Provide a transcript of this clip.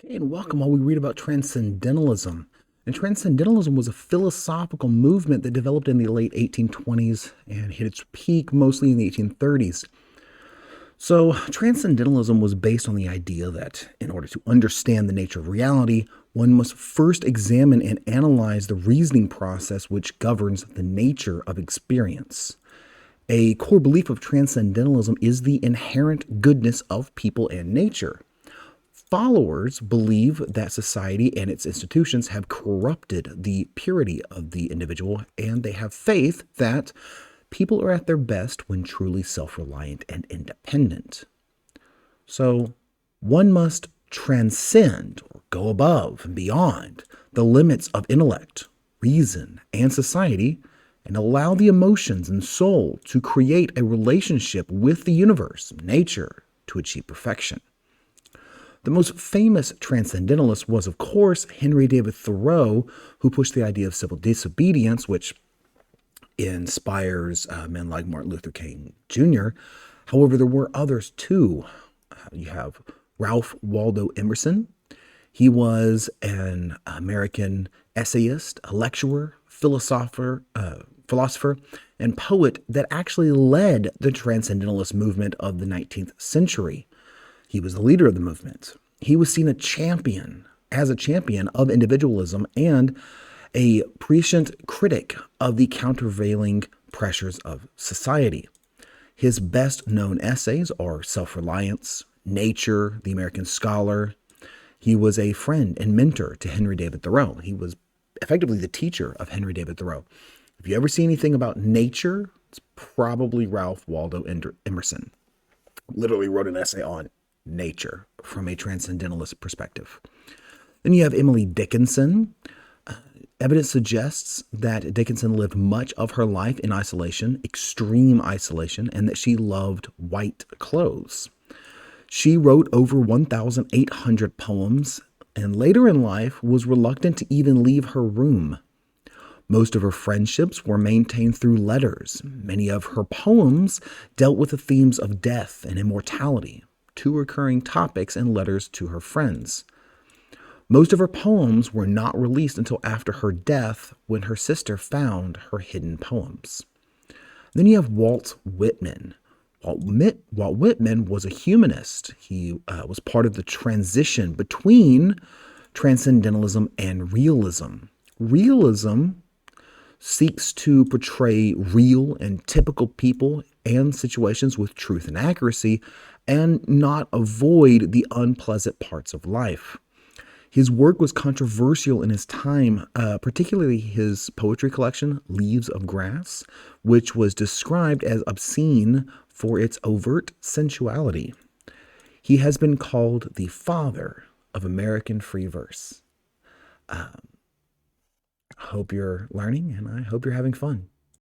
Okay, and welcome while we read about Transcendentalism. And Transcendentalism was a philosophical movement that developed in the late 1820s and hit its peak mostly in the 1830s. So, Transcendentalism was based on the idea that in order to understand the nature of reality, one must first examine and analyze the reasoning process which governs the nature of experience. A core belief of Transcendentalism is the inherent goodness of people and nature. Followers believe that society and its institutions have corrupted the purity of the individual, and they have faith that people are at their best when truly self reliant and independent. So, one must transcend or go above and beyond the limits of intellect, reason, and society and allow the emotions and soul to create a relationship with the universe, nature, to achieve perfection. The most famous transcendentalist was, of course, Henry David Thoreau, who pushed the idea of civil disobedience, which inspires men like Martin Luther King Jr. However, there were others too. You have Ralph Waldo Emerson. He was an American essayist, a lecturer, philosopher, and poet that actually led the transcendentalist movement of the 19th century. He was the leader of the movement. He was seen as a champion of individualism and a prescient critic of the countervailing pressures of society. His best known essays are Self-Reliance, Nature, The American Scholar. He was a friend and mentor to Henry David Thoreau. He was effectively the teacher of Henry David Thoreau. If you ever see anything about nature, it's probably Ralph Waldo Emerson. Literally wrote an essay on nature from a transcendentalist perspective. Then you have Emily Dickinson. Evidence suggests that Dickinson lived much of her life in isolation, extreme isolation, and that she loved white clothes. She wrote over 1,800 poems and later in life was reluctant to even leave her room. Most of her friendships were maintained through letters. Many of her poems dealt with the themes of death and immortality, two recurring topics in letters to her friends. Most of her poems were not released until after her death, when her sister found her hidden poems. Then you have Walt Whitman. Walt Whitman was a humanist. He was part of the transition between transcendentalism and realism. Realism seeks to portray real and typical people and situations with truth and accuracy and not avoid the unpleasant parts of life. His work was controversial in his time, particularly his poetry collection, Leaves of Grass, which was described as obscene for its overt sensuality. He has been called the father of American free verse. I hope you're learning, and I hope you're having fun.